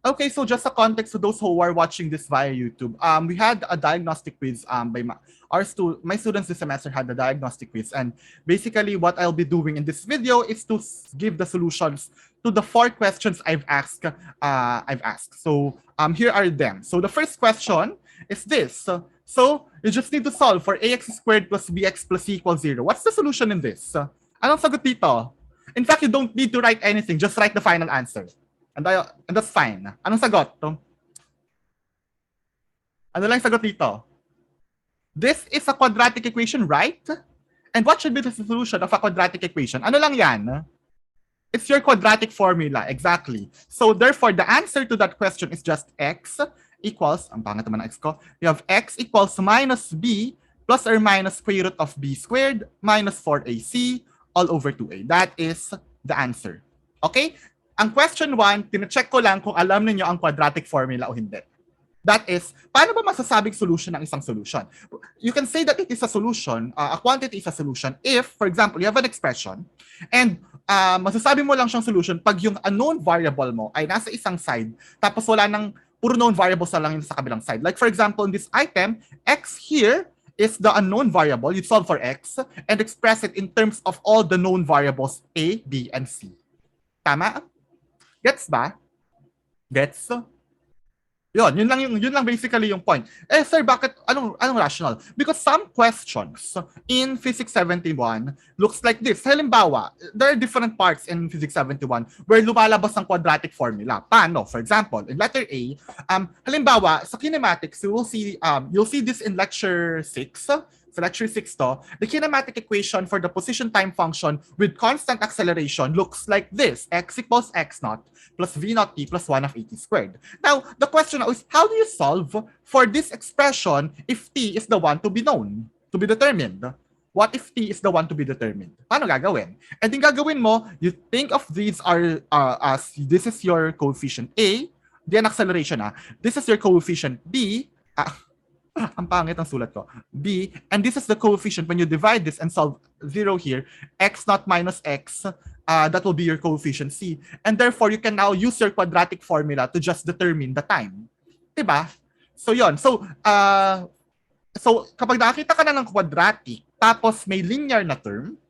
Okay, so just a context to those who are watching this via YouTube. We had a diagnostic quiz my students this semester had a diagnostic quiz, and basically what I'll be doing in this video is to give the solutions to the 4 questions I've asked. So here are them. So the first question is this. So you just need to solve for ax squared plus bx plus c equals 0. What's the solution in this? Anong sagot dito? In fact, you don't need to write anything. Just write the final answer. And that's fine. Anong sagot? Ano lang sagot dito? This is a quadratic equation, right? And what should be the solution of a quadratic equation? Ano lang yan? It's your quadratic formula, exactly. So therefore, the answer to that question is just x equals, ang pangat naman ng x ko, you have x equals minus b plus or minus square root of b squared minus 4ac all over 2a. That is the answer. Okay? Ang question 1, tine-check ko lang kung alam niyo ang quadratic formula o hindi. That is, paano ba masasabing solution ng isang solution? You can say that it is a solution, a quantity is a solution if, for example, you have an expression and masasabi mo lang siyang solution pag yung unknown variable mo ay nasa isang side tapos wala nang puro known variables na lang yun sa kabilang side. Like for example, in this item, x here is the unknown variable. You solve for x and express it in terms of all the known variables a, b, and c. Tama? Gets ba? Gets? Yun lang basically yung point. Eh sir, bakit anong rational? Because some questions in Physics 71 looks like this. Halimbawa, there are different parts in Physics 71 where lumalabas ang quadratic formula. Paano? For example, in letter A, halimbawa sa kinematics, you'll see this in lecture 6. So lecture 6 to, the kinematic equation for the position time function with constant acceleration looks like this. X equals x naught plus v naught t plus 1 of at squared. Now, the question is, how do you solve for this expression if t is the one to be known, to be determined? What if t is the one to be determined? Paano gagawin? And yung gagawin mo, you think of these as this is your coefficient A, then acceleration This is your coefficient B, ang pangit ang sulat ko. B, and this is the coefficient when you divide this and solve 0 here, x naught minus x, that will be your coefficient C. And therefore, you can now use your quadratic formula to just determine the time. Diba? So, yon. So kapag nakita ka na ng quadratic, tapos may linear na term,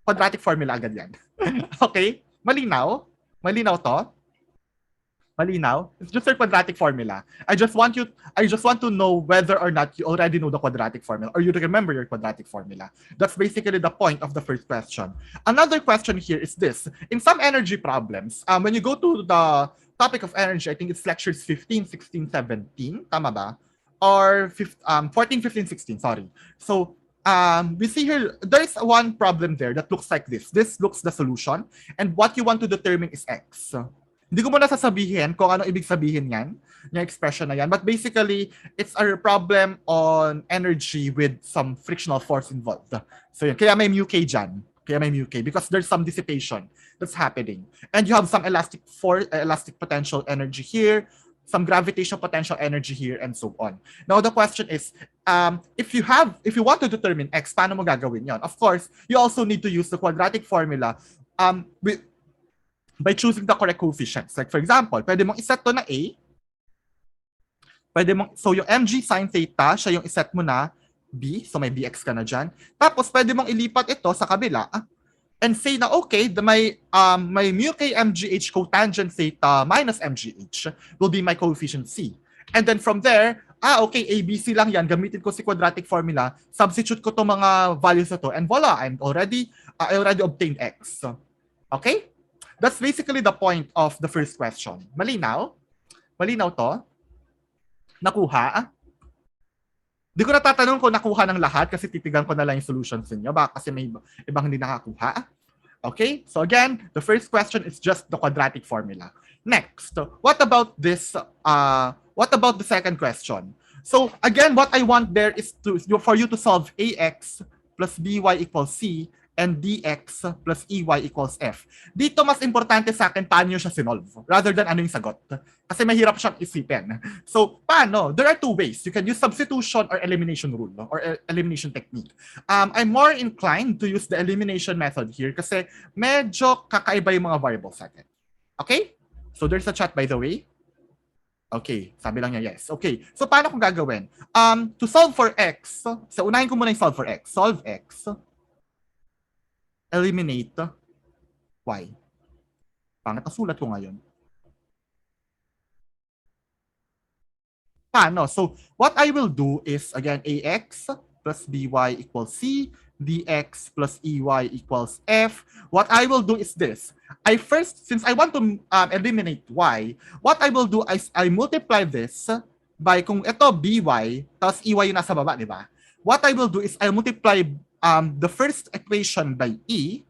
quadratic formula agad yan. Okay? Malinaw? Malinaw to? Malinaw? It's just a quadratic formula. I just want to know whether or not you already know the quadratic formula or you remember your quadratic formula. That's basically the point of the first question. Another question here is this. In some energy problems, when you go to the topic of energy, I think it's lectures 15, 16, 17. Tama ba? Or 14, 15, 16, sorry. So, we see here, there's one problem there that looks like this. This looks the solution. And what you want to determine is x. Hindi ko muna sasabihin kung ano ibig sabihin yan, yung expression na yan. But basically, it's a problem on energy with some frictional force involved. So yun, kaya may mu k dyan. Kaya may mu k because there's some dissipation that's happening. And you have some elastic potential energy here, some gravitational potential energy here, and so on. Now, the question is, if you want to determine x, paano mo gagawin yon? Of course, you also need to use the quadratic formula by choosing the correct coefficients. Like for example, pwede mong iset to na A. So yung mg sin theta, siya yung iset mo na B. So may bx ka na dyan. Tapos pwede mong ilipat ito sa kabila and say na okay, may mu k mgh cotangent theta minus mgh will be my coefficient C. And then from there, okay, ABC lang yan. Gamitin ko si quadratic formula. Substitute ko itong mga values na to. And voila, I already obtained x. Okay? That's basically the point of the first question. Malinaw? Malinaw to? Nakuha? Di ko natatanong kung nakuha ng lahat kasi titigan ko na lang yung solutions niyo. Baka kasi may ibang hindi nakakuha. Okay? So again, the first question is just the quadratic formula. Next, what about this? What about the second question? So again, what I want there is for you to solve ax plus by equals c and dx plus ey equals f. Dito mas importante sa akin paano nyo siya sinolve rather than ano yung sagot. Kasi mahirap siyang isipin. So, paano? There are two ways. You can use substitution or elimination rule or elimination technique. I'm more inclined to use the elimination method here kasi medyo kakaiba yung mga variables sa akin. Okay? So, there's a chat by the way. Okay, sabi lang niya yes. Okay, so paano kung gagawin? To solve for x, so unahin ko muna yung solve for x. Solve x, eliminate y. Pangit ang sulat ko ngayon. Paano? So what I will do is, again, ax plus by equals c, dx plus ey equals f. What I will do is this. I first, since I want to eliminate y, what I will do is I multiply this by, kung ito by, tapos ey yung nasa baba, di ba? What I will do is I multiply the first equation by e,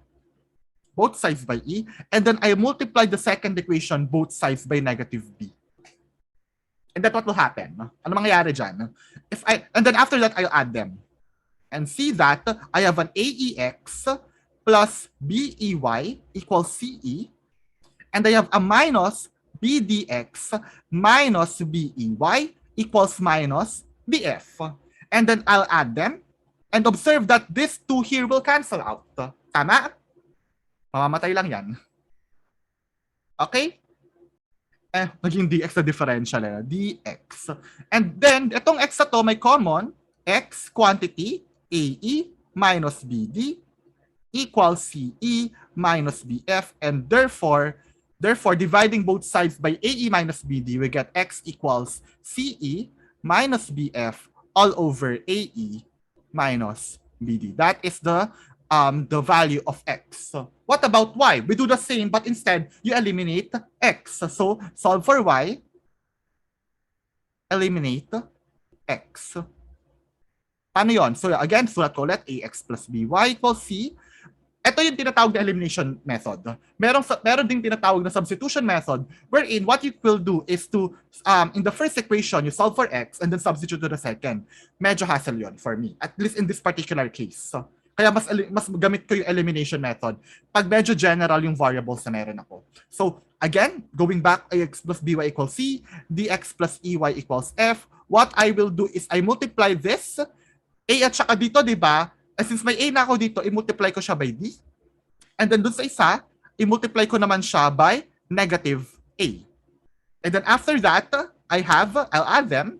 both sides by e, and then I multiply the second equation, both sides by negative b. And that's what will happen. Ano mangyayari dyan? And then after that, I'll add them. And see that I have an AEX plus BEY equals CE. And I have a minus BDX minus BEY equals minus BF. And then I'll add them. And observe that this two here will cancel out. Tama? Mamamatay lang yan. Okay? Naging dx na differential na, dx. And then, itong x na to may common, x quantity, AE minus BD equals CE minus BF, and therefore, dividing both sides by AE minus BD, we get x equals CE minus BF all over AE minus BD. That is the value of x. So what about y? We do the same, but instead you eliminate x. So solve for y, eliminate x. Paano yon? So again, sulat ko ulit, ax plus by equals c. Ito yung tinatawag na elimination method. Meron ding tinatawag na substitution method, wherein what you will do is to, in the first equation, you solve for x and then substitute to the second. Medyo hassle yon for me, at least in this particular case. So, kaya mas gamit ko yung elimination method pag medyo general yung variables na meron ako. So again, going back, ax plus by equals c, dx plus ey equals f. What I will do is I multiply this, a at saka dito, di ba? Since may a na ako dito, i-multiply ko siya by d. And then dun sa isa, i-multiply ko naman siya by negative a. And then after that, I'll add them.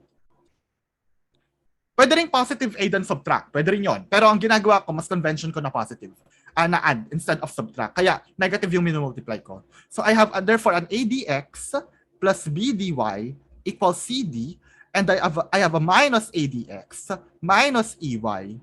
Pwede rin positive a then subtract. Pwede rin yon. Pero ang ginagawa ko, mas convention ko na positive. Na add instead of subtract. Kaya negative yung minumultiply ko. So I have, therefore, an adx plus bdy equals cd. And I have a minus adx minus eay,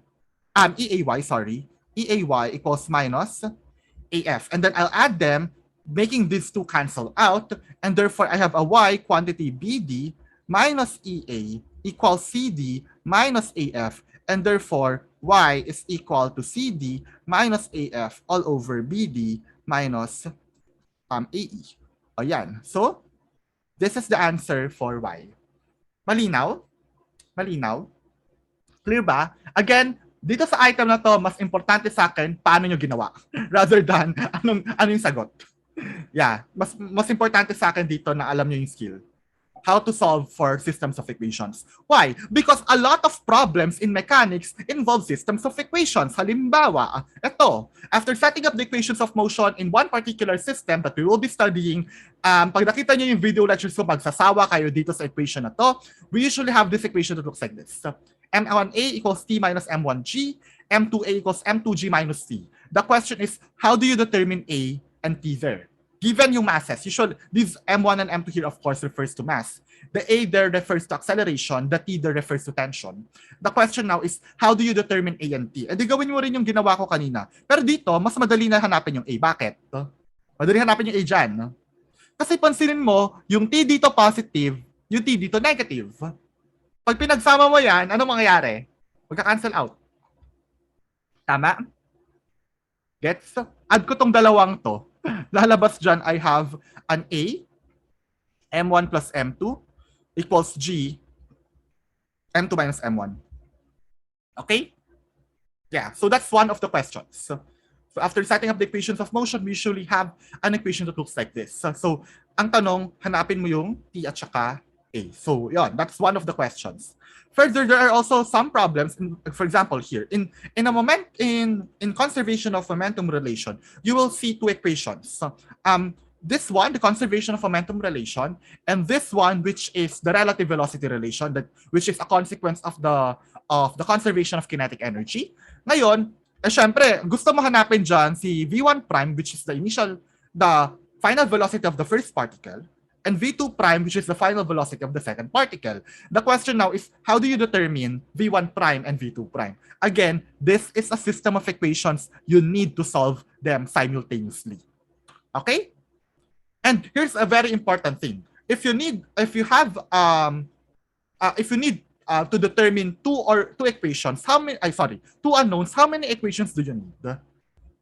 eay equals minus af. And then I'll add them, making these two cancel out. And therefore, I have a y quantity bd minus ea equals cd minus af, and therefore y is equal to cd minus af all over bd minus ae. O yan. So, this is the answer for y. Malinaw? Malinaw? Clear ba? Again, dito sa item na to, mas importante sa akin paano nyo ginawa rather than ano yung sagot. Yeah, mas importante sa akin dito na alam nyo yung skill. How to solve for systems of equations. Why? Because a lot of problems in mechanics involve systems of equations. Halimbawa, ito, after setting up the equations of motion in one particular system that we will be studying, pag nakita nyo yung video lectures ko, magsasawa kayo dito sa equation na to, we usually have this equation that looks like this. M1A equals T minus M1G, M2A equals M2G minus T. The question is, how do you determine A and T there? Given yung masses, usually these M1 and M2 here of course refers to mass. The A there refers to acceleration, the T there refers to tension. The question now is, how do you determine A and T? E di gawin mo rin yung ginawa ko kanina. Pero dito, mas madali na hanapin yung A. Bakit? Madali hanapin yung A dyan. Kasi pansinin mo, yung T dito positive, yung T dito negative. Pag pinagsama mo yan, ano mangyayari? Magka-cancel out. Tama? Gets? Add ko tong dalawang to. Lalabas dyan, I have an A, M1 plus M2 equals G, M2 minus M1. Okay? Yeah, so that's one of the questions. So after setting up the equations of motion, we usually have an equation that looks like this. So ang tanong, hanapin mo yung T at saka A. So yeah, that's one of the questions. Further, there are also some problems. For example, here in conservation of momentum relation, you will see two equations. this one, the conservation of momentum relation, and this one, which is the relative velocity relation, which is a consequence of the conservation of kinetic energy. Ngayon, syempre, gusto mo hanapin dyan si V1 prime, which is the final velocity of the first particle, and V2 prime, which is the final velocity of the second particle. The question now is, how do you determine V1 prime and V2 prime? Again, this is a system of equations. You need to solve them simultaneously. Okay? And here's a very important thing. If you need to determine two equations, two unknowns, how many equations do you need?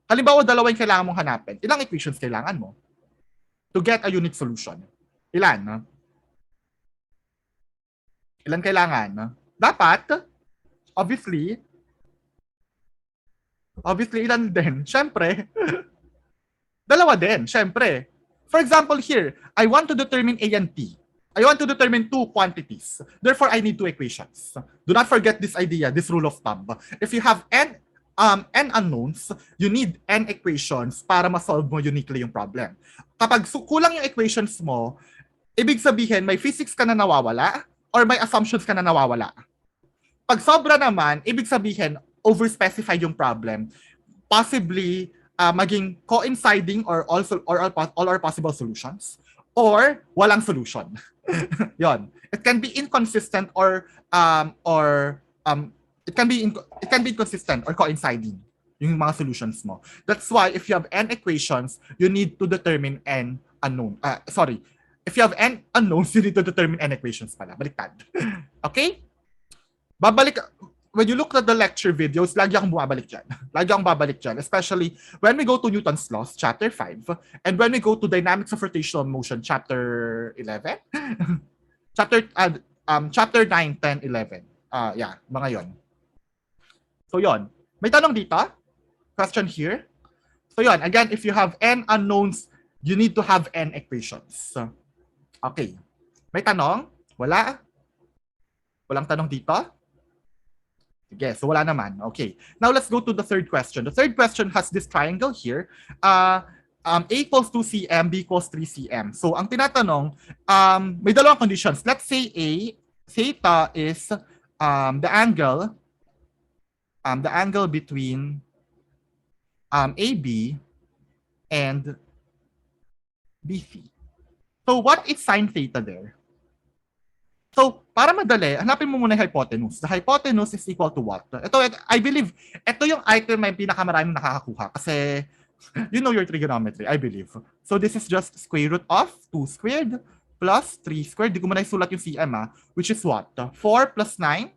Halimbawa, dalawa yung kailangan mong hanapin. Ilang equations kailangan mo to get a unique solution? Ilan? Ilan kailangan? Dapat, obviously, ilan din? Syempre, dalawa din, syempre. For example, here, I want to determine A and T. I want to determine two quantities. Therefore, I need two equations. Do not forget this idea, this rule of thumb. If you have n unknowns, you need n equations para ma-solve mo uniquely yung problem. Kapag kulang yung equations mo, ibig sabihin may physics ka na nawawala or may assumptions ka na nawawala. Pag sobra naman, ibig sabihin over-specify yung problem. Possibly, maging coinciding or all are possible solutions or walang solution. Yon. It can be inconsistent or it can be inconsistent or coinciding yung mga solutions mo. That's why if you have n equations, you need to determine n unknown. If you have n unknowns, you need to determine n equations pala. Baliktad. Okay? When you look at the lecture videos, lagi akong bumabalik dyan. Lagi akong babalik dyan, especially when we go to Newton's laws, chapter 5, and when we go to dynamics of rotational motion, chapter 11, chapter 9, 10, 11. Yeah, mga yon. So yon. May tanong dito? Question here. So yon, again, if you have n unknowns, you need to have n equations. Okay. May tanong? Wala? Walang tanong dito? Yes, so wala naman. Okay. Now let's go to the third question. The third question has this triangle here. A equals 2 cm, B equals 3 cm. So ang tinatanong, may dalawang conditions. Let's say theta is the angle between AB and BC. So what is sine theta there? So, para madali, hanapin mo muna yung hypotenuse. The hypotenuse is equal to what? I believe, ito yung item may pinakamaraming nakakakuha kasi you know your trigonometry, I believe. So, this is just square root of 2 squared plus 3 squared. Di ko muna isulat yung cm, which is what? 4 plus 9,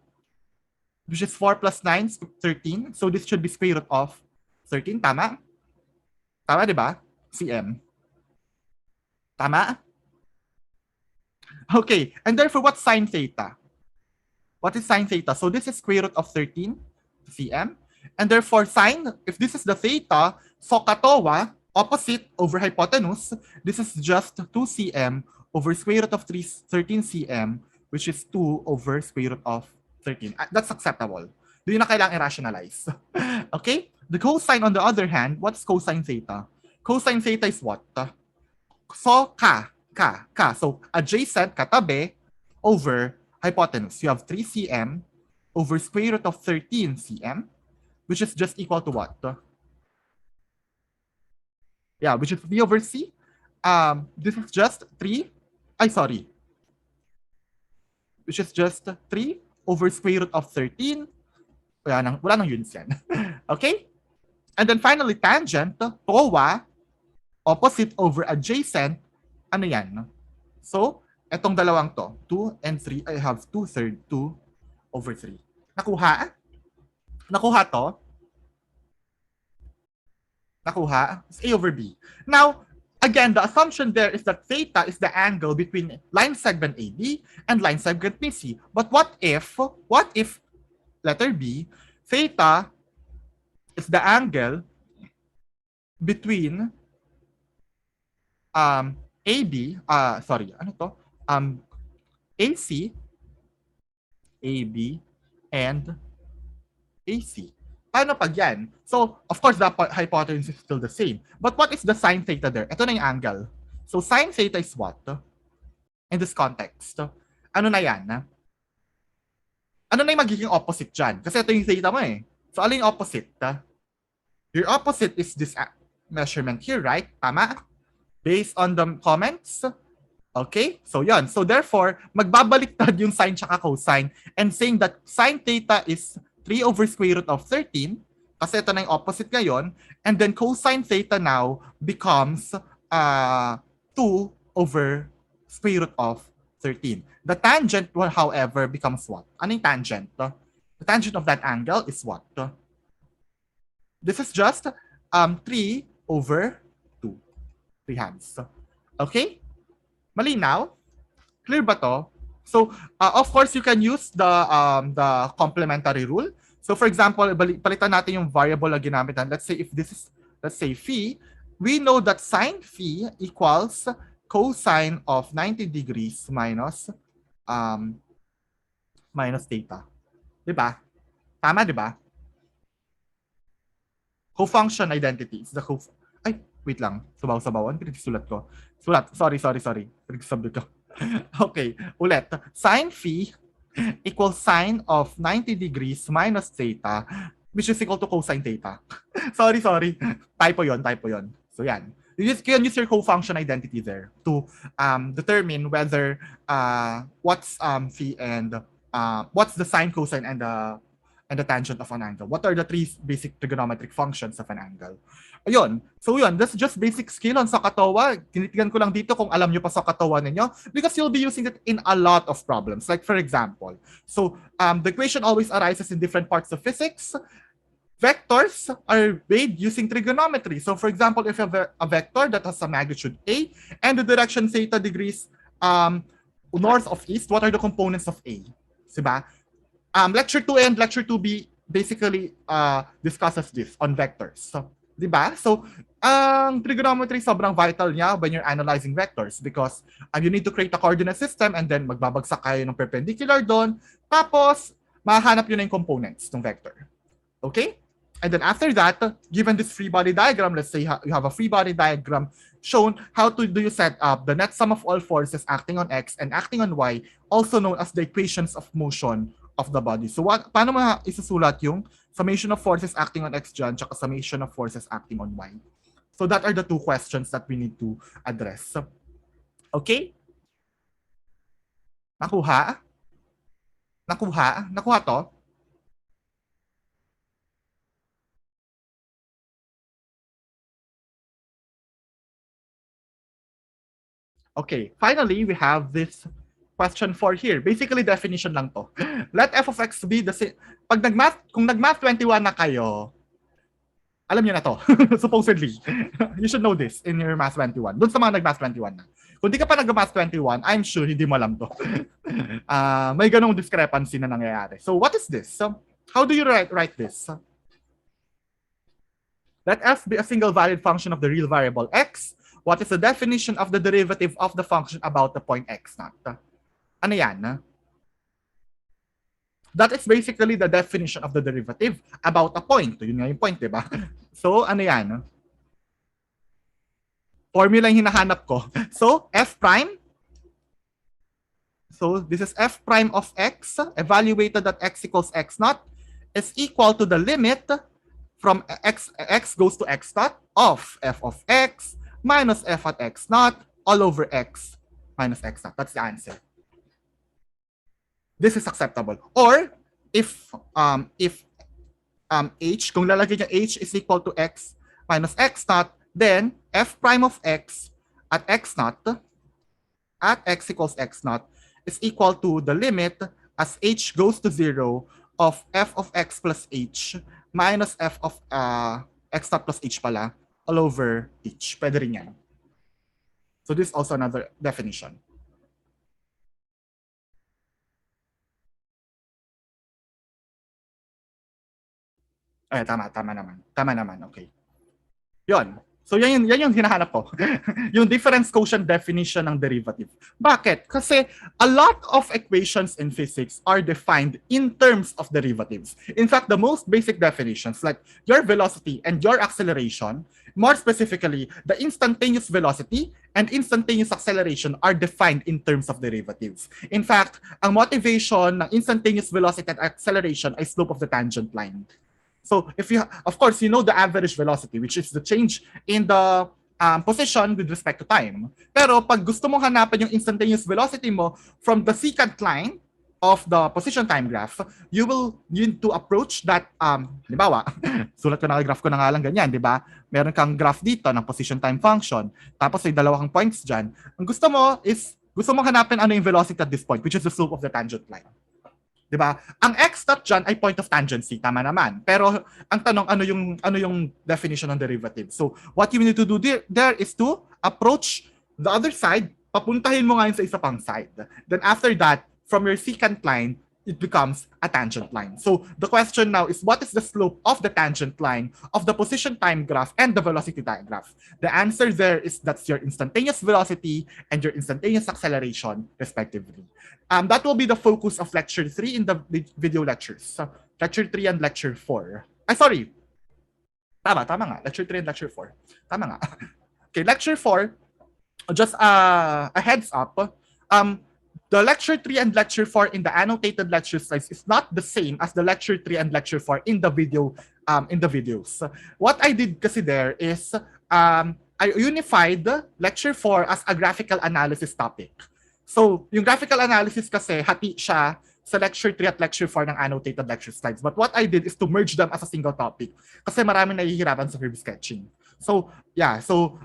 which is 4 plus 9, 13. So, this should be square root of 13. Tama? Tama, di ba? cm. Tama? Okay, and therefore, what's sine theta? What is sine theta? So this is square root of 13 cm. And therefore, sine, if this is the theta, SOHCAHTOA, opposite over hypotenuse, this is just 2 cm over square root of 13 cm, which is 2 over square root of 13. That's acceptable. Hindi na kailangang i-rationalize. Okay? The cosine, on the other hand, what's cosine theta? Cosine theta is what? So, So, adjacent, katabi, over hypotenuse. You have 3 cm over square root of 13 cm, which is just equal to what? Yeah, which is B over C. This is just 3. Which is just 3 over square root of 13. Wala nang units yan. Okay? And then finally, tangent, TOA, opposite over adjacent, ano yan? So, etong dalawang to, 2 and 3, I have 2/3, 2 over 3. Nakuha? Nakuha to? Nakuha? It's A over B. Now, again, the assumption there is that theta is the angle between line segment AB and line segment BC. But what if, letter B, theta is the angle between AB, AC, AB, and AC. Paano pag yan? So, of course, the hypotenuse is still the same. But what is the sine theta there? Ito na yung angle. So sine theta is what? In this context, ano na yan? Ano na yung magiging opposite dyan? Kasi ito yung theta mo eh. So alin yung opposite? Your opposite is this measurement here, right? Tama? Based on the comments? Okay? So yan. So therefore, magbabaliktad yung sine tsaka cosine and saying that sine theta is 3 over square root of 13 kasi ito na yung opposite ngayon, and then cosine theta now becomes 2 over square root of 13. The tangent, well, however, becomes what? Ano yung tangent? The tangent of that angle is what? This is just 3 over 2. 3 halves. Okay? Malinaw? Clear ba to? So, of course, you can use the complementary rule. So, for example, palitan natin yung variable na ginamit. Let's say if this is, let's say phi, we know that sine phi equals cosine of 90 degrees minus theta. Diba? Tama, diba? Co-function identity is the ay, wait lang. Sabaw-sabawan. Pinagsulat ko. Sorry. Pinagsabi ko. Okay, ulit. Sine phi equals sine of 90 degrees minus theta, which is equal to cosine theta. sorry. Typo yon. So yan. You can use your co-function identity there to determine whether what's phi and what's the sine, cosine, and the tangent of an angle. What are the three basic trigonometric functions of an angle? Ayun. So yun, that's just basic skill on SOHCAHTOA. Tinitigan ko lang dito kung alam nyo pa SOHCAHTOA ninyo because you'll be using it in a lot of problems. Like for example, so the equation always arises in different parts of physics. Vectors are made using trigonometry. So for example, if you have a vector that has a magnitude A and the direction theta degrees north of east, what are the components of A? Diba? Lecture 2 and lecture 2B basically discusses this on vectors. So, diba? So, ang trigonometry sobrang vital niya when you're analyzing vectors because you need to create a coordinate system and then magbabagsak kayo ng perpendicular doon. Tapos, mahanap yun na yung components ng vector. Okay? And then after that, given this free body diagram, let's say you have a free body diagram shown how do you set up the net sum of all forces acting on X and acting on Y, also known as the equations of motion of the body. So paano mo isusulat yung summation of forces acting on X dyan tsaka summation of forces acting on Y? So that are the two questions that we need to address. Okay? Nakuha? Nakuha to? Okay, finally, we have this question 4 here. Basically, definition lang to. Let f of x be the same. Kung nag-math 21 na kayo, alam niyo na to. Supposedly. You should know this in your math 21. Doon sa mga nag-math 21 na. Kung di ka pa nag-math 21, I'm sure hindi mo alam to. May ganong discrepancy na nangyayari. So, what is this? How do you write this? Let f be a single valid function of the real variable x. What is the definition of the derivative of the function about the point x naught? Ano yan? That is basically the definition of the derivative about a point. Yun nga yung point, di ba? So, ano yan? Formula yung hinahanap ko. So, f prime. So, this is f prime of x, evaluated at x equals x naught, is equal to the limit from x goes to x naught of f of x minus f at x naught all over x minus x naught. That's the answer. This is acceptable. Or if h, kung lalagay niya h is equal to x minus x naught, then f prime of x at x naught at x equals x naught is equal to the limit as h goes to 0 of f of x plus h minus f of x naught plus h pala all over h. Pwede rin yan. So this is also another definition. Ay, tama naman. Okay. Yon. So yan yung hinahanap ko. Yung difference quotient definition ng derivative. Bakit? Kasi a lot of equations in physics are defined in terms of derivatives. In fact, the most basic definitions like your velocity and your acceleration, more specifically, the instantaneous velocity and instantaneous acceleration are defined in terms of derivatives. In fact, ang motivation ng instantaneous velocity and acceleration ay slope of the tangent line. So if you, of course, you know the average velocity, which is the change in the position with respect to time. Pero pag gusto mong hanapin yung instantaneous velocity mo from the secant line of the position time graph, you will need to approach that, halimbawa, sulat ko na graph ko na nga lang ganyan, di ba? Meron kang graph dito ng position time function, tapos may dalawa kang points dyan. Ang gusto mo is, gusto mong hanapin ano yung velocity at this point, which is the slope of the tangent line. Diba? Ang x dot dyan ay point of tangency, tama naman. Pero ang tanong, ano yung definition ng derivative? So, what you need to do there is to approach the other side, papuntahin mo nga yun sa isa pang side. Then after that, from your secant line, it becomes a tangent line. So the question now is, what is the slope of the tangent line of the position time graph and the velocity time graph? The answer there is that's your instantaneous velocity and your instantaneous acceleration, respectively. That will be the focus of lecture 3 in the video lectures. So, lecture 3 and lecture 4. Sorry. Tama nga. Lecture 3 and lecture 4. Tama nga. Okay, lecture 4, just a heads up. The lecture 3 and lecture 4 in the annotated lecture slides is not the same as the lecture 3 and lecture 4 in the video, in the videos. What I did kasi there is I unified lecture 4 as a graphical analysis topic. So, yung graphical analysis kasi hati siya sa lecture 3 at lecture 4 ng annotated lecture slides. But what I did is to merge them as a single topic kasi maraming nahihirapan sa curve sketching. So, yeah. So,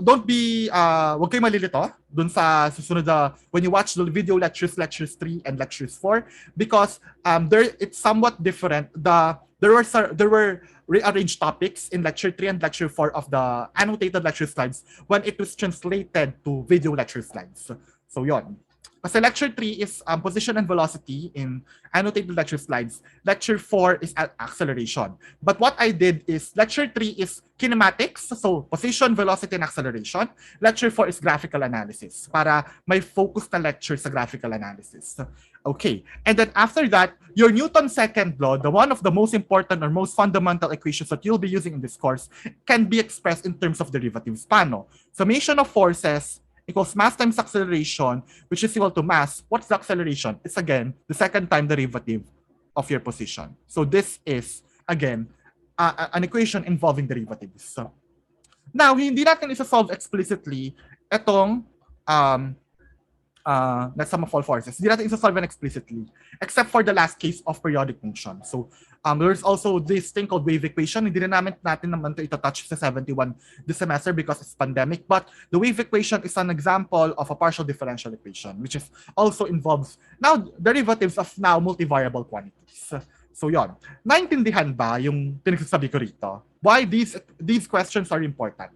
don't be, wag kayo malilito dun sa susunod na, when you watch the video lectures 3 and lectures 4, because it's somewhat different. There were rearranged topics in lecture 3 and lecture 4 of the annotated lecture slides when it was translated to video lecture slides. So, yon. Kasi lecture 3 is position and velocity in annotated lecture slides. Lecture 4 is acceleration. But what I did is, lecture 3 is kinematics, so position, velocity, and acceleration. Lecture 4 is graphical analysis, para may focus na lecture sa graphical analysis. Okay, and then after that, your Newton's second law, the one of the most important or most fundamental equations that you'll be using in this course, can be expressed in terms of derivatives. Paano? Summation of forces equals mass times acceleration, which is equal to mass. What's the acceleration? It's again the second time derivative of your position. So this is, again, an equation involving derivatives. So, now, hindi natin isa-solve explicitly itong that sum of all forces. Hindi natin isa-solve explicitly, except for the last case of periodic motion. So, there's also this thing called wave equation. Hindi na natin naman ito touch sa 71 this semester because it's pandemic. But the wave equation is an example of a partial differential equation, which is also involves now derivatives of now multivariable quantities. So, yon. Naintindihan ba yung pinagsasabi ko rito? Why these questions are important?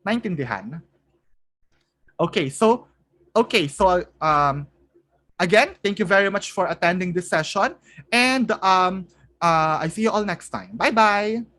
Naintindihan? Okay, so again, thank you very much for attending this session, and I see you all next time. Bye-bye.